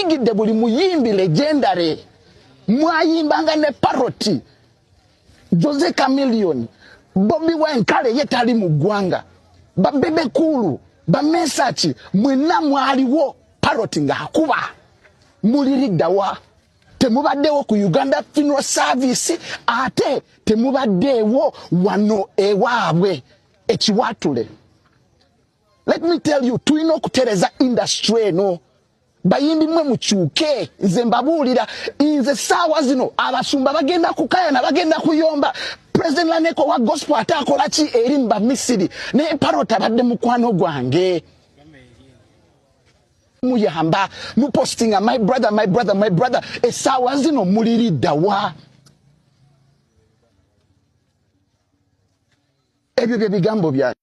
Igide buli muyimbi legendary. Mwayimbanga ne parrot. Jose Chameleone. Bobby Wine yetali mu ggwanga. Ba Bebe Cool. Ba Mesachi. Mwena mwaliwo parrot nga akuba. Muliriddawa. Temubaddewo ku Uganda Funeral Service. Ate temubaddewo wano ewaabwe. Ekiwatule. Let me tell you, tulina okutereza industry no. Bayimbi mwe mukyuke, nze mbabuulira, nze saawa zino abasumba bagenda kukaya na bagenda kuyomba. President Laneko wa gospel atakola ki eri mba Misiri ne parrot abadde mukwano gwange. Muyamba mu postinga my brother esaawa zino muliriddawa. Ebyo bye bigambo bya